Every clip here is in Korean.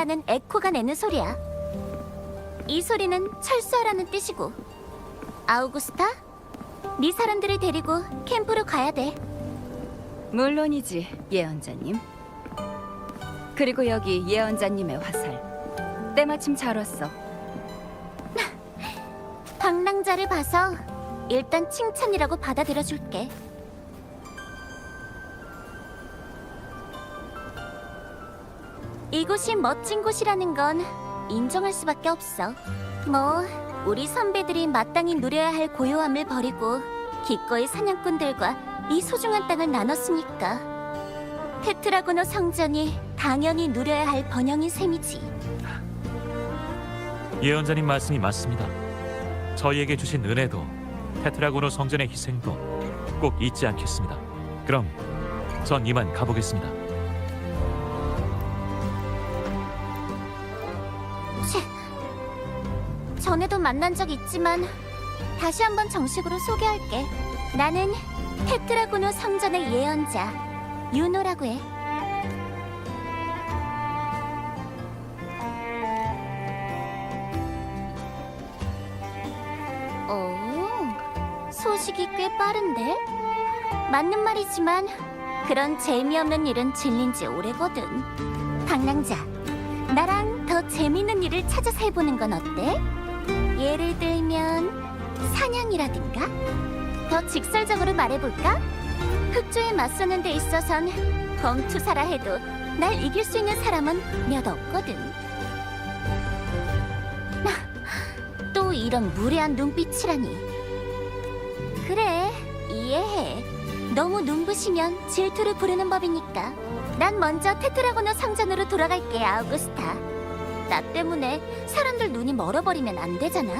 철수하는 에코가 내는 소리야. 이 소리는 철수하라는 뜻이고. 아우구스타, 네 사람들을 데리고 캠프로 가야 돼. 물론이지, 예언자님. 그리고 여기 예언자님의 화살. 때마침 잘 왔어. 방랑자를 봐서 일단 칭찬이라고 받아들여줄게. 이곳이 멋진 곳이라는 건 인정할 수밖에 없어. 뭐 우리 선배들이 마땅히 누려야 할 고요함을 버리고 기꺼이 사냥꾼들과 이 소중한 땅을 나눴으니까 테트라고노 성전이 당연히 누려야 할 번영인 셈이지. 예언자님 말씀이 맞습니다. 저희에게 주신 은혜도 테트라고노 성전의 희생도 꼭 잊지 않겠습니다. 그럼 전 이만 가보겠습니다. 전에도 만난 적 있지만 다시 한번 정식으로 소개할게. 나는 테트라고노 성전의 예언자 유노라고 해. 소식이 꽤 빠른데? 맞는 말이지만 그런 재미없는 일은 질린 지 오래거든. 방랑자, 나랑 더 재밌는 일을 찾아서 해보는 건 어때? 예를 들면 사냥이라든가? 더 직설적으로 말해볼까? 흑조에 맞서는 데 있어선 검투사라 해도 날 이길 수 있는 사람은 몇 없거든. 또 이런 무례한 눈빛이라니. 그래, 이해해. 너무 눈부시면 질투를 부르는 법이니까. 난 먼저 테트라고노 성전으로 돌아갈게, 아우구스타. 나 때문에 사람들 눈이 멀어버리면 안 되잖아?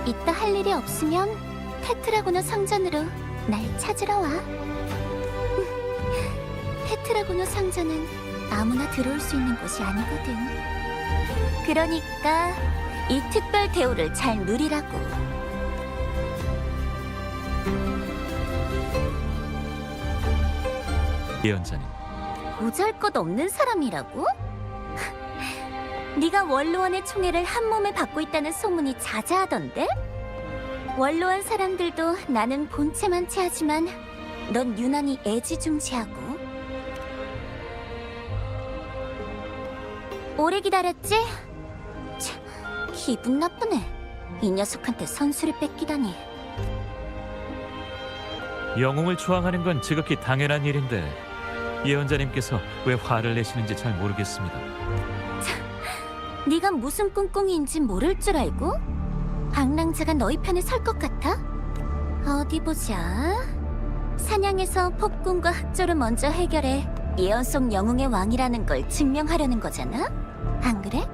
이따 할 일이 없으면 테트라고노 성전으로 날 찾으러 와. 테트라고노 성전은 아무나 들어올 수 있는 곳이 아니거든. 그러니까 이 특별 대우를 잘 누리라고. 예언자님, 보잘것없는 사람이라고? 네가 원로원의 총애를 한 몸에 받고 있다는 소문이 자자하던데? 원로원 사람들도 나는 본체만 체하지만 넌 유난히 애지중지하고. 오래 기다렸지? 참, 기분 나쁘네. 이 녀석한테 선수를 뺏기다니. 영웅을 추앙하는 건 지극히 당연한 일인데 예언자님께서 왜 화를 내시는지 잘 모르겠습니다. 네가 무슨 꿍꿍이인지 모를 줄 알고? 방랑자가 너희 편에 설 것 같아? 어디 보자. 사냥에서 폭군과 흑조를 먼저 해결해 예언 속 영웅의 왕이라는 걸 증명하려는 거잖아? 안 그래?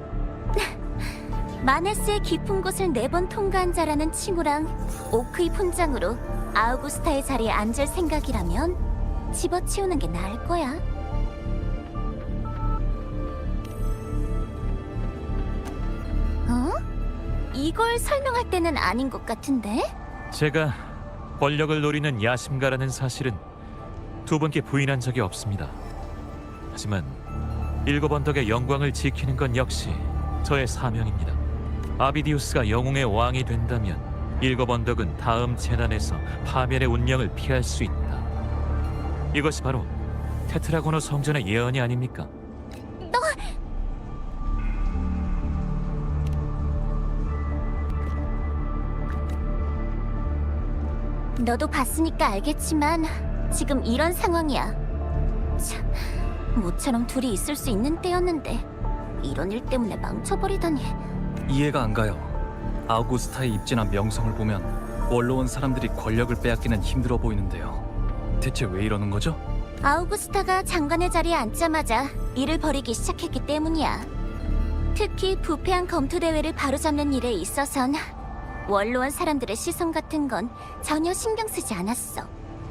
마네스의 깊은 곳을 4번 통과한 자라는 칭호랑 오크의 훈장으로 아우구스타의 자리에 앉을 생각이라면 집어치우는 게 나을 거야. 어? 이걸 설명할 때는 아닌 것 같은데? 제가 권력을 노리는 야심가라는 사실은 두 분께 부인한 적이 없습니다. 하지만 7언덕의 영광을 지키는 건 역시 저의 사명입니다. 아비디우스가 영웅의 왕이 된다면 7언덕은 다음 재난에서 파멸의 운명을 피할 수 있다. 이것이 바로 테트라고노 성전의 예언이 아닙니까? 너도 봤으니까 알겠지만 지금 이런 상황이야. 참, 모처럼 둘이 있을 수 있는 때였는데 이런 일 때문에 망쳐버리다니. 이해가 안 가요. 아우구스타의 입지나 명성을 보면 원로원 사람들이 권력을 빼앗기는 힘들어 보이는데요. 대체 왜 이러는 거죠? 아우구스타가 장관의 자리에 앉자마자 일을 벌이기 시작했기 때문이야. 특히 부패한 검투 대회를 바로잡는 일에 있어선 원로원 사람들의 시선 같은 건 전혀 신경 쓰지 않았어.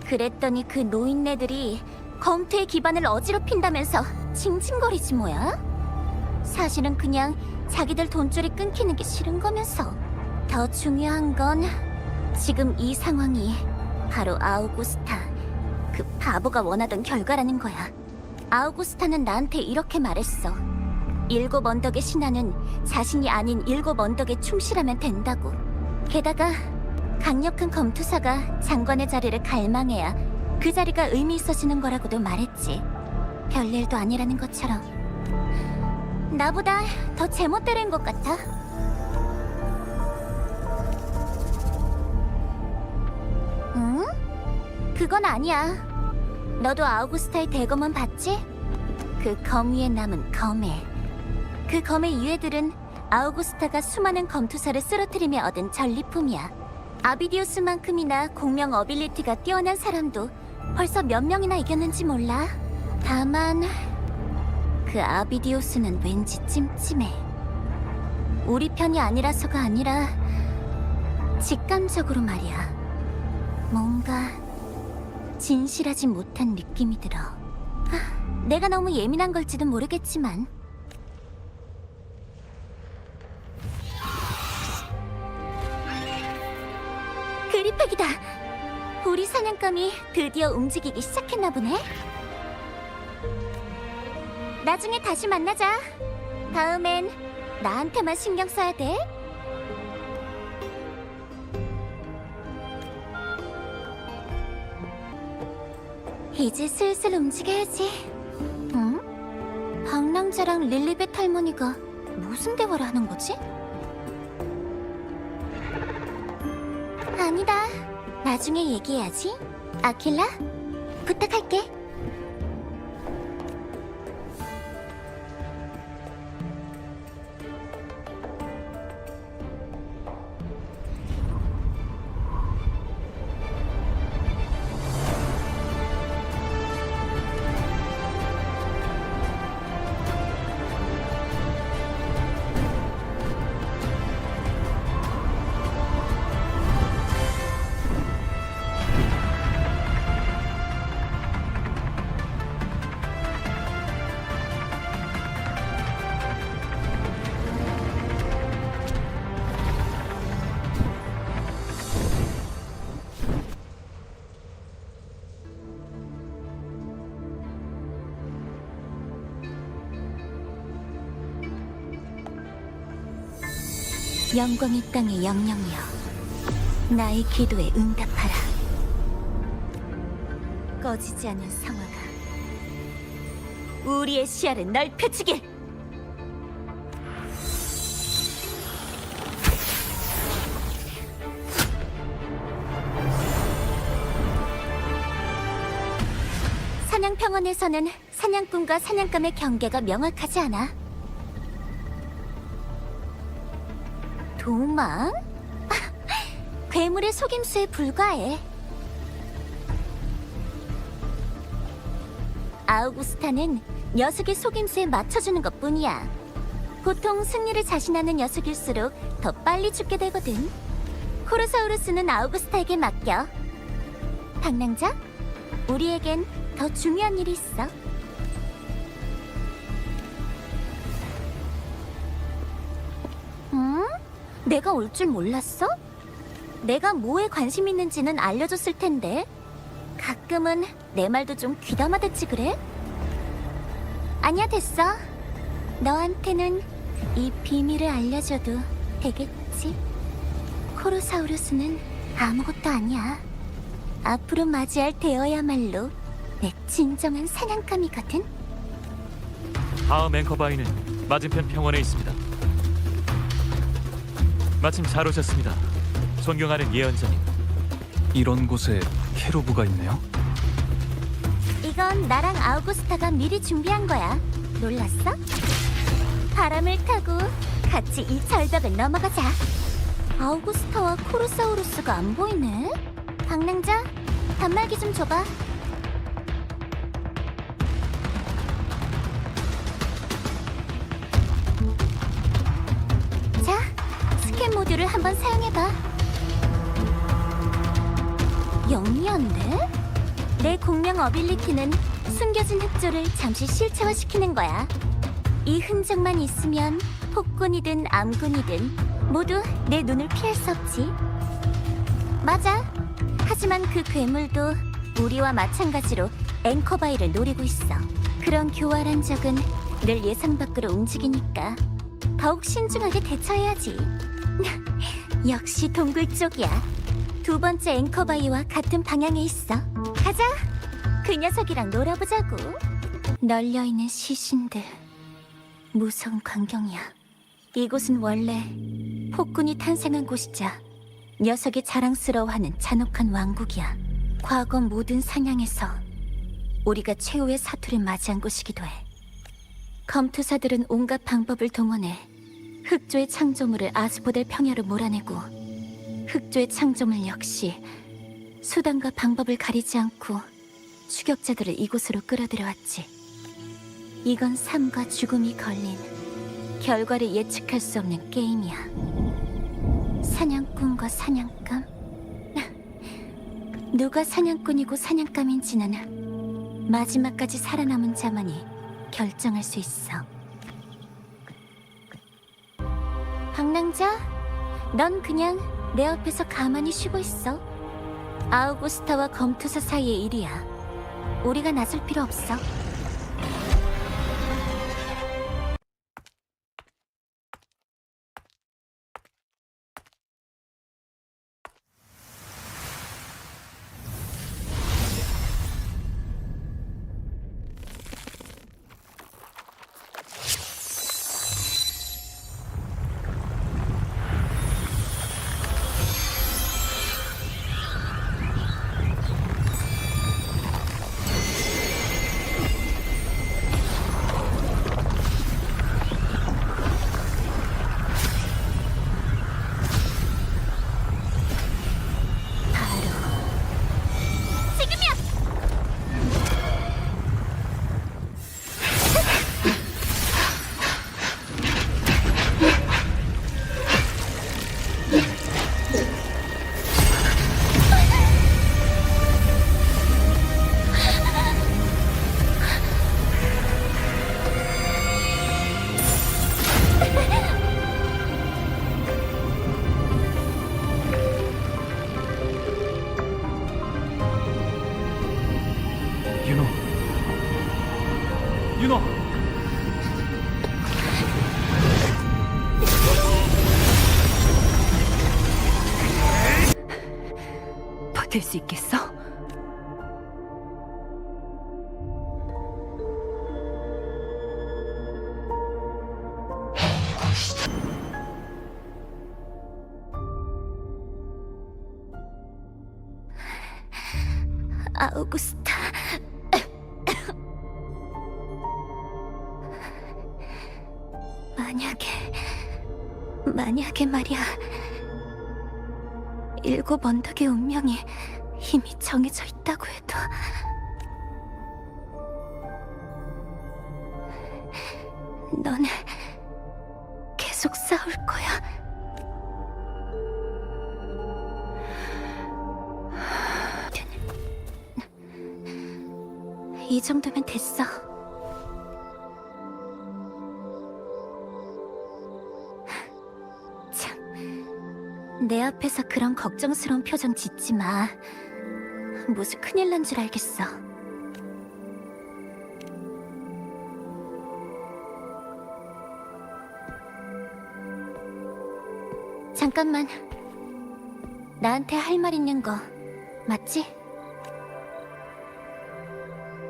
그랬더니 그 노인네들이 검투의 기반을 어지럽힌다면서 징징거리지 뭐야? 사실은 그냥 자기들 돈줄이 끊기는 게 싫은 거면서. 더 중요한 건 지금 이 상황이 바로 아우구스타, 그 바보가 원하던 결과라는 거야. 아우구스타는 나한테 이렇게 말했어. 7 언덕의 신하는 자신이 아닌 7 언덕에 충실하면 된다고. 게다가 강력한 검투사가 장관의 자리를 갈망해야 그 자리가 의미 있어지는 거라고도 말했지. 별일도 아니라는 것처럼. 나보다 더 제멋대로인 것 같아. 응? 그건 아니야. 너도 아우구스타의 대검은 봤지? 그 검 위에 남은 검에. 그 검의 유해들은 아우구스타가 수많은 검투사를 쓰러뜨리며 얻은 전리품이야. 아비디우스만큼이나 공명 어빌리티가 뛰어난 사람도 벌써 몇 명이나 이겼는지 몰라. 다만 그 아비디우스는 왠지 찜찜해. 우리 편이 아니라서가 아니라 직감적으로 말이야. 뭔가 진실하지 못한 느낌이 들어. 내가 너무 예민한 걸지도 모르겠지만. 그리팩이다. 우리 사냥감이 드디어 움직이기 시작했나 보네. 나중에 다시 만나자. 다음엔 나한테만 신경 써야 돼. 이제 슬슬 움직여야지. 응? 방랑자랑 릴리벳 할머니가 무슨 대화를 하는 거지? 아니다. 나중에 얘기해야지. 아킬라, 부탁할게. 영광의 땅의 영령이여, 나의 기도에 응답하라. 꺼지지 않는 성화가 우리의 시야를 넓혀주길. 사냥평원에서는 사냥꾼과 사냥감의 경계가 명확하지 않아. 도망? 괴물의 속임수에 불과해. 아우구스타는 녀석의 속임수에 맞춰주는 것뿐이야. 보통 승리를 자신하는 녀석일수록 더 빨리 죽게 되거든. 코로사우루스는 아우구스타에게 맡겨. 방랑자, 우리에겐 더 중요한 일이 있어. 내가 올 줄 몰랐어? 내가 뭐에 관심 있는지는 알려줬을 텐데. 가끔은 내 말도 좀 귀담아 듣지 그래? 아니야, 됐어. 너한테는 이 비밀을 알려줘도 되겠지? 코로사우루스는 아무것도 아니야. 앞으로 맞이할 대어야말로 내 진정한 사냥감이거든. 다음 앵커바위는 맞은편 평원에 있습니다. 마침 잘 오셨습니다. 존경하는 예언자님. 이런 곳에 케루브가 있네요. 이건 나랑 아우구스타가 미리 준비한 거야. 놀랐어? 바람을 타고 같이 이 절벽을 넘어가자. 아우구스타와 코로사우루스가 안 보이네. 방랑자, 단말기 좀 줘봐. 자, 스캔 모듈을 한번 사용해봐. 영리한데? 내 공명 어빌리티는 숨겨진 흑조를 잠시 실체화시키는 거야. 이 흔적만 있으면 폭군이든 암군이든 모두 내 눈을 피할 수 없지. 맞아. 하지만 그 괴물도 우리와 마찬가지로 앵커바위를 노리고 있어. 그런 교활한 적은 늘 예상 밖으로 움직이니까 더욱 신중하게 대처해야지. 역시 동굴 쪽이야. 두 번째 앵커바위와 같은 방향에 있어. 가자. 그 녀석이랑 놀아보자고. 널려있는 시신들. 무서운 광경이야. 이곳은 원래 폭군이 탄생한 곳이자 녀석이 자랑스러워하는 잔혹한 왕국이야. 과거 모든 사냥에서 우리가 최후의 사투를 맞이한 곳이기도 해. 검투사들은 온갖 방법을 동원해 흑조의 창조물을 아스보델 평야로 몰아내고, 흑조의 창조물 역시 수단과 방법을 가리지 않고 추격자들을 이곳으로 끌어들여왔지. 이건 삶과 죽음이 걸린, 결과를 예측할 수 없는 게임이야. 사냥꾼과 사냥감? 누가 사냥꾼이고 사냥감인지는 마지막까지 살아남은 자만이 결정할 수 있어. 방랑자, 넌 그냥 내 옆에서 가만히 쉬고 있어. 아우구스타와 검투사 사이의 일이야. 우리가 나설 필요 없어. 윤호! 버틸 수 있겠어? 아우구스타. 만약에 말이야. 7 언덕의 운명이 이미 정해져 있다고 해도 너는 계속 싸울 거야. 이 정도면 됐어. 내 앞에서 그런 걱정스러운 표정 짓지 마. 무슨 큰일 난 줄 알겠어. 잠깐만. 나한테 할 말 있는 거 맞지?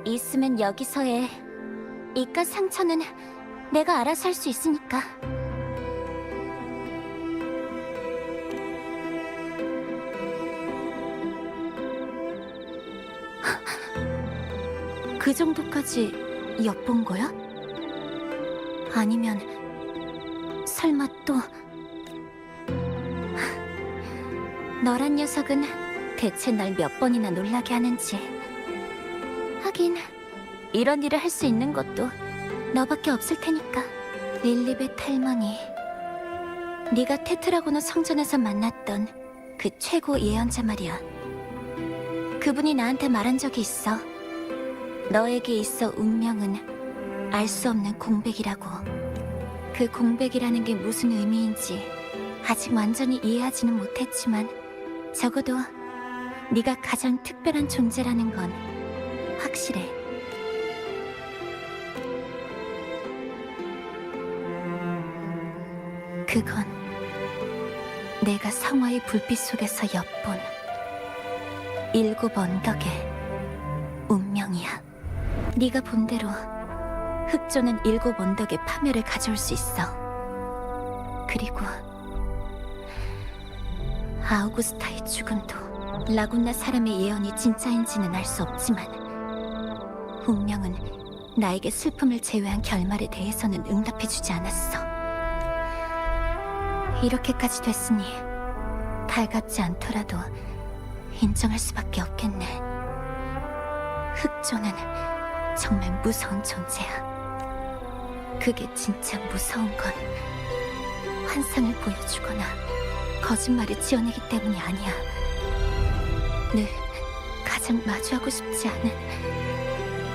있으면 여기서 해. 이깟 상처는 내가 알아서 할 수 있으니까. 그 정도까지 엿본 거야? 아니면 설마 또 너란 녀석은 대체 날 몇 번이나 놀라게 하는지. 하긴 이런 일을 할 수 있는 것도 너밖에 없을 테니까. 릴리벳 할머니, 네가 테트라고노 성전에서 만났던 그 최고 예언자 말이야. 그분이 나한테 말한 적이 있어. 너에게 있어 운명은 알 수 없는 공백이라고. 그 공백이라는 게 무슨 의미인지 아직 완전히 이해하지는 못했지만 적어도 네가 가장 특별한 존재라는 건 확실해. 그건 내가 성화의 불빛 속에서 엿본 7 언덕의 운명이야. 네가 본 대로 흑조는 7 언덕의 파멸을 가져올 수 있어. 그리고 아우구스타의 죽음도 라군나 사람의 예언이 진짜인지는 알 수 없지만 운명은 나에게 슬픔을 제외한 결말에 대해서는 응답해주지 않았어. 이렇게까지 됐으니 달갑지 않더라도 인정할 수밖에 없겠네. 흑조는 정말 무서운 존재야. 그게 진짜 무서운 건 환상을 보여주거나 거짓말을 지어내기 때문이 아니야. 늘 가장 마주하고 싶지 않은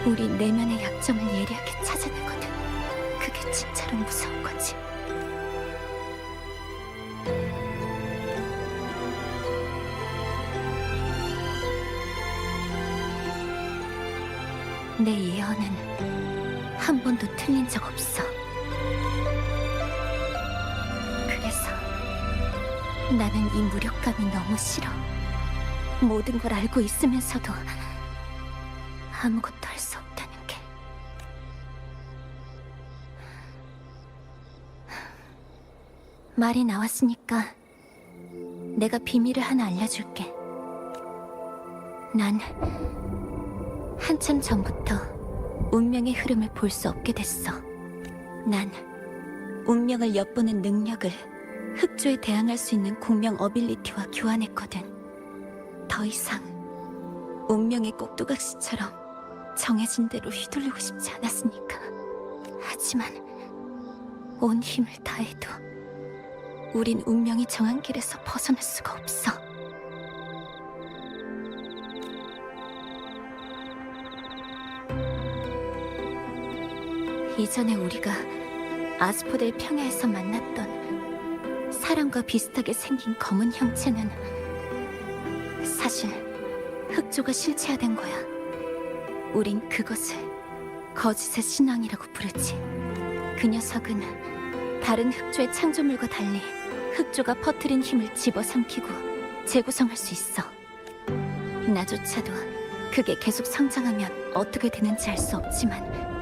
우리 내면의 약점을 예리하게 찾아내거든. 그게 진짜로 무서운 거지. 내 예언은 한 번도 틀린 적 없어. 그래서 나는 이 무력감이 너무 싫어. 모든 걸 알고 있으면서도 아무것도 할 수 없다는 게. 말이 나왔으니까 내가 비밀을 하나 알려줄게. 난 한참 전부터 운명의 흐름을 볼 수 없게 됐어. 난 운명을 엿보는 능력을 흑조에 대항할 수 있는 공명 어빌리티와 교환했거든. 더 이상 운명의 꼭두각시처럼 정해진 대로 휘둘리고 싶지 않았으니까. 하지만 온 힘을 다해도 우린 운명이 정한 길에서 벗어날 수가 없어. 이전에 우리가 아스포델 평야에서 만났던 사람과 비슷하게 생긴 검은 형체는 사실 흑조가 실체화된 거야. 우린 그것을 거짓의 신앙이라고 부르지. 그 녀석은 다른 흑조의 창조물과 달리 흑조가 퍼뜨린 힘을 집어삼키고 재구성할 수 있어. 나조차도 그게 계속 성장하면 어떻게 되는지 알 수 없지만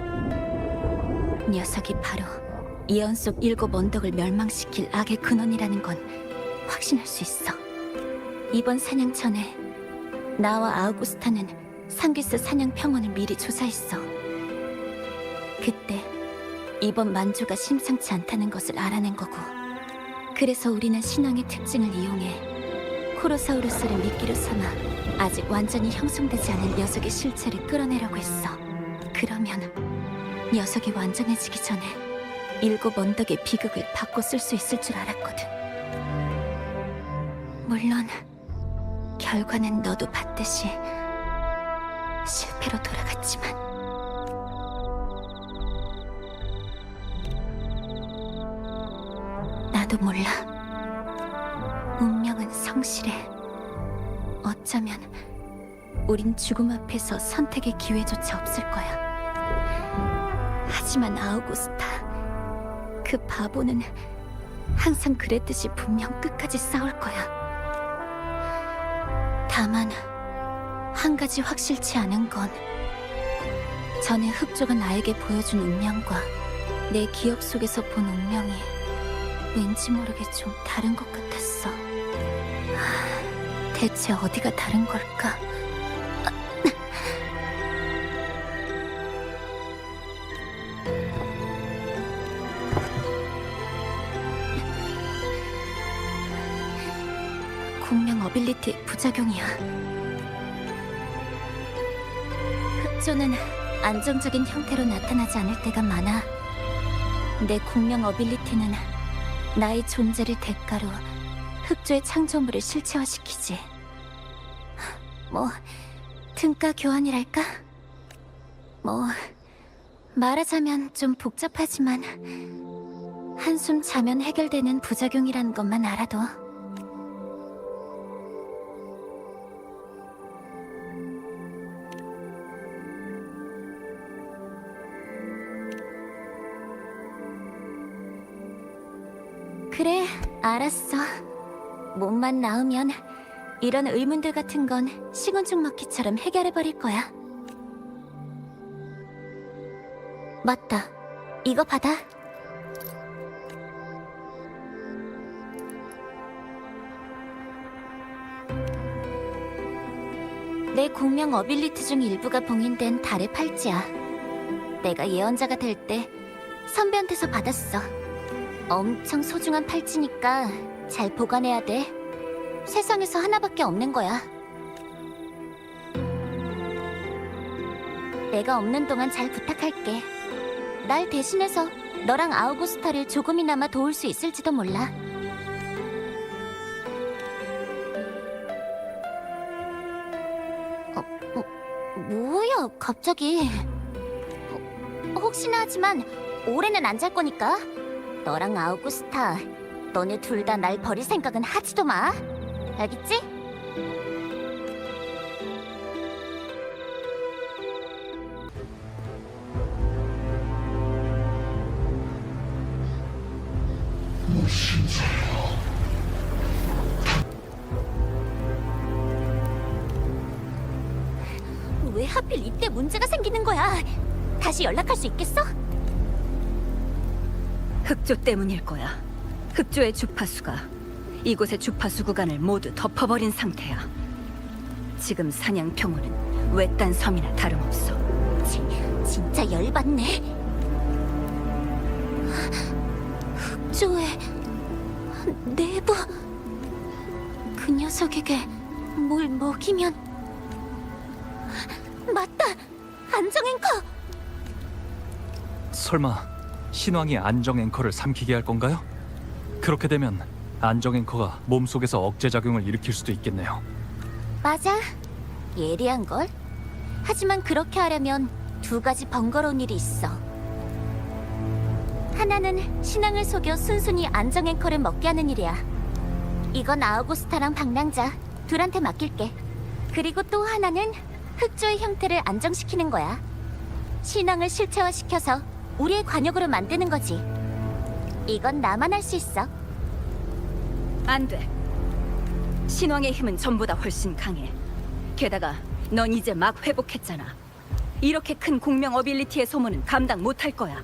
녀석이 바로 예언 속 7 언덕을 멸망시킬 악의 근원이라는 건 확신할 수 있어. 이번 사냥 전에 나와 아우구스타는 상기스 사냥 평원을 미리 조사했어. 그때 이번 만조가 심상치 않다는 것을 알아낸 거고, 그래서 우리는 신앙의 특징을 이용해 코로사우루스를 미끼로 삼아 아직 완전히 형성되지 않은 녀석의 실체를 끌어내려고 했어. 그러면 녀석이 완전해지기 전에 7 언덕의 비극을 바꿔 쓸 수 있을 줄 알았거든. 물론 결과는 너도 봤듯이 실패로 돌아갔지만 나도 몰라. 운명은 성실해. 어쩌면 우린 죽음 앞에서 선택의 기회조차 없을 거야. 하지만 아우구스타, 그 바보는 항상 그랬듯이 분명 끝까지 싸울 거야. 다만 한 가지 확실치 않은 건 전에 흑조가 나에게 보여준 운명과 내 기억 속에서 본 운명이 왠지 모르게 좀 다른 것 같았어. 대체 어디가 다른 걸까? 공명 어빌리티 부작용이야. 흑조는 안정적인 형태로 나타나지 않을 때가 많아. 내 공명 어빌리티는 나의 존재를 대가로 흑조의 창조물을 실체화시키지. 뭐 등가 교환이랄까? 뭐 말하자면 좀 복잡하지만 한숨 자면 해결되는 부작용이라는 것만 알아도. 그래, 알았어. 몸만 나으면 이런 의문들 같은 건 시곤충 먹기처럼 해결해버릴 거야. 맞다. 이거 받아. 내 공명 어빌리티 중 일부가 봉인된 달의 팔찌야. 내가 예언자가 될 때 선배한테서 받았어. 엄청 소중한 팔찌니까 잘 보관해야 돼. 세상에서 하나밖에 없는 거야. 내가 없는 동안 잘 부탁할게. 날 대신해서 너랑 아우구스타를 조금이나마 도울 수 있을지도 몰라. 뭐야, 갑자기. 혹시나 하지만 올해는 안 잘 거니까 너랑 아우구스타, 너네 둘 다 날 버릴 생각은 하지도 마. 알겠지? 왜 하필 이때 문제가 생기는 거야? 다시 연락할 수 있겠어? 흑조 때문일 거야. 흑조의 주파수가 이곳의 주파수 구간을 모두 덮어버린 상태야. 지금 사냥 평온은 외딴 섬이나 다름없어. 진짜 열받네. 흑조의 내부. 그 녀석에게 뭘 먹이면. 맞다! 안정 앵커! 설마 신왕이 안정 앵커를 삼키게 할 건가요? 그렇게 되면 안정 앵커가 몸속에서 억제 작용을 일으킬 수도 있겠네요. 맞아. 예리한걸? 하지만 그렇게 하려면 두 가지 번거로운 일이 있어. 하나는 신앙을 속여 순순히 안정 앵커를 먹게 하는 일이야. 이건 아우구스타랑 방랑자 둘한테 맡길게. 그리고 또 하나는 흑조의 형태를 안정시키는 거야. 신앙을 실체화시켜서 우리의 관역으로 만드는 거지. 이건 나만 할 수 있어. 안 돼. 신왕의 힘은 전보다 훨씬 강해. 게다가 넌 이제 막 회복했잖아. 이렇게 큰 공명 어빌리티의 소모는 감당 못할 거야.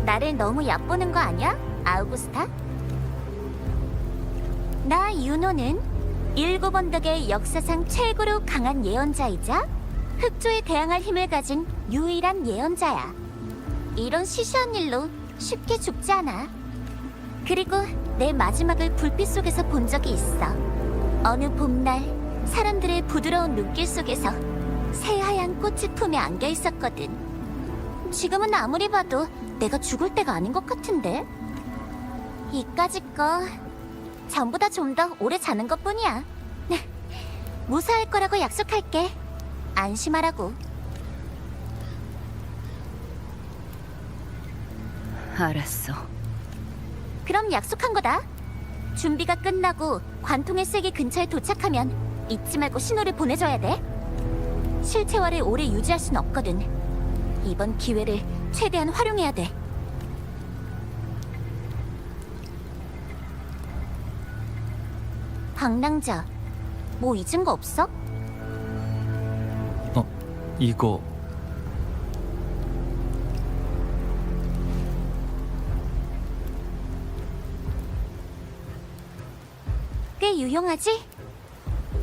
나를 너무 얕보는 거 아니야, 아우구스타? 나 유노는 일곱 언덕의 역사상 최고로 강한 예언자이자 흑조에 대항할 힘을 가진 유일한 예언자야. 이런 시시한 일로 쉽게 죽지 않아. 그리고 내 마지막을 불빛 속에서 본 적이 있어. 어느 봄날 사람들의 부드러운 눈길 속에서 새하얀 꽃이 품에 안겨 있었거든. 지금은 아무리 봐도 내가 죽을 때가 아닌 것 같은데. 이까짓 거 전부 다 좀 더 오래 자는 것뿐이야. 무사할 거라고 약속할게. 안심하라고. 알았어. 그럼 약속한 거다. 준비가 끝나고 관통의 세계 근처에 도착하면 잊지 말고 신호를 보내줘야 돼. 실체화를 오래 유지할 순 없거든. 이번 기회를 최대한 활용해야 돼. 방랑자, 뭐 잊은 거 없어? 이거 꽤 유용하지?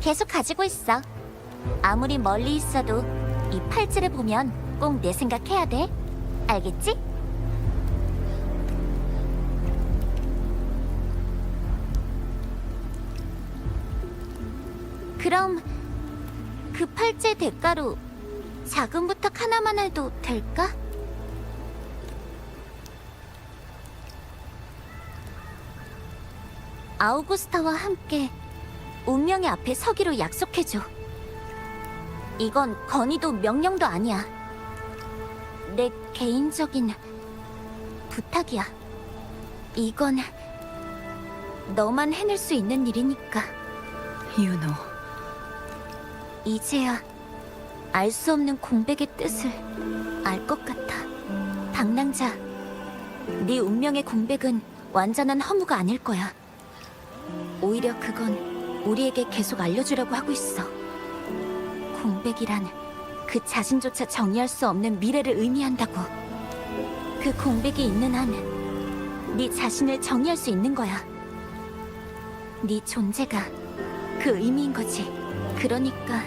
계속 가지고 있어. 아무리 멀리 있어도 이 팔찌를 보면 꼭 내 생각해야 돼. 알겠지? 그럼 그 팔찌의 대가로 작은 부탁 하나만 해도 될까? 아우구스타와 함께 운명의 앞에 서기로 약속해줘. 이건 건의도 명령도 아니야. 내 개인적인 부탁이야. 이건 너만 해낼 수 있는 일이니까. 유노. 이제야 알 수 없는 공백의 뜻을 알 것 같아. 방랑자, 네 운명의 공백은 완전한 허무가 아닐 거야. 오히려 그건 우리에게 계속 알려주려고 하고 있어. 공백이란 그 자신조차 정의할 수 없는 미래를 의미한다고. 그 공백이 있는 한 네 자신을 정의할 수 있는 거야. 네 존재가 그 의미인 거지. 그러니까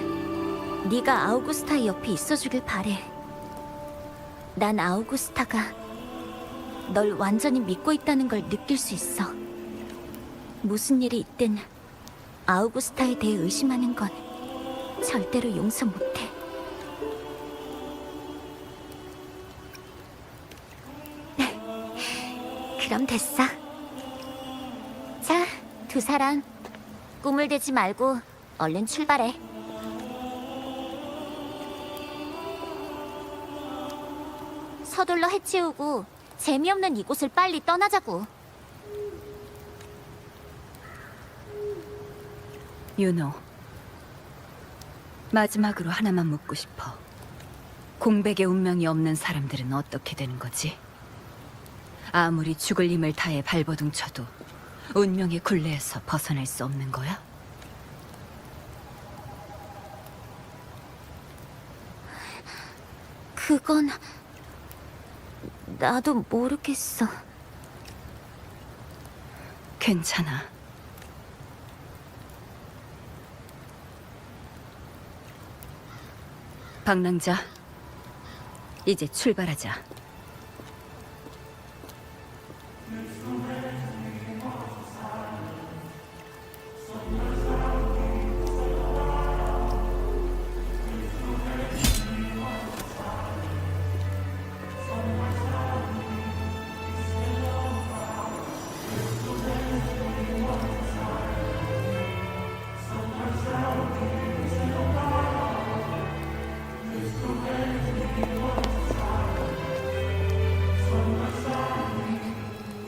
네가 아우구스타의 옆에 있어주길 바래. 난 아우구스타가 널 완전히 믿고 있다는 걸 느낄 수 있어. 무슨 일이 있든 아우구스타에 대해 의심하는 건 절대로 용서 못해. 그럼 됐어. 자, 두 사람 꿈을 대지 말고 얼른 출발해. 서둘러 해치우고 재미없는 이곳을 빨리 떠나자고. 윤호, 마지막으로 하나만 묻고 싶어. 공백의 운명이 없는 사람들은 어떻게 되는 거지? 아무리 죽을 힘을 다해 발버둥 쳐도 운명의 굴레에서 벗어날 수 없는 거야? 그건 나도 모르겠어. 괜찮아. 방랑자, 이제 출발하자.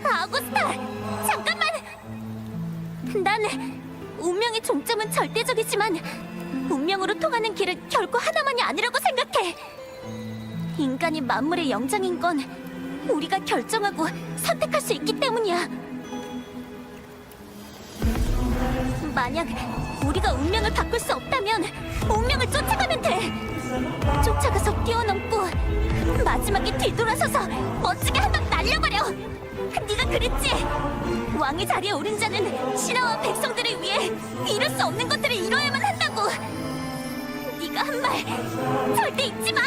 아구스타! 잠깐만! 난 운명의 종점은 절대적이지만 운명으로 통하는 길은 결코 하나만이 아니라고 생각해. 인간이 만물의 영장인 건 우리가 결정하고 선택할 수 있기 때문이야. 만약 우리가 운명을 바꿀 수 없다면 운명을 쫓아가면 돼. 쫓아가서 뛰어넘고 마지막에 뒤돌아서서 멋지게 한 방 날려버려. 네가 그랬지? 왕의 자리에 오른 자는 신하와 백성들을 위해 이룰 수 없는 것들을 이뤄야만 한다고. 네가 한 말 절대 잊지 마.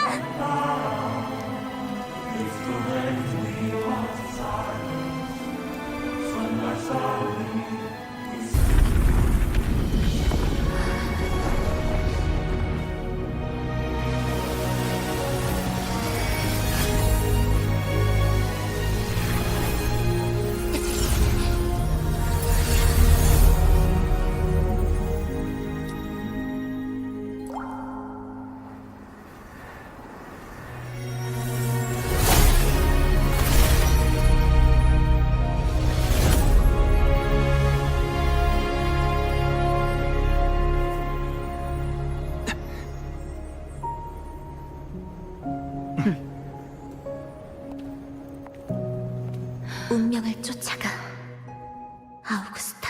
운명을 쫓아가, 아우구스타.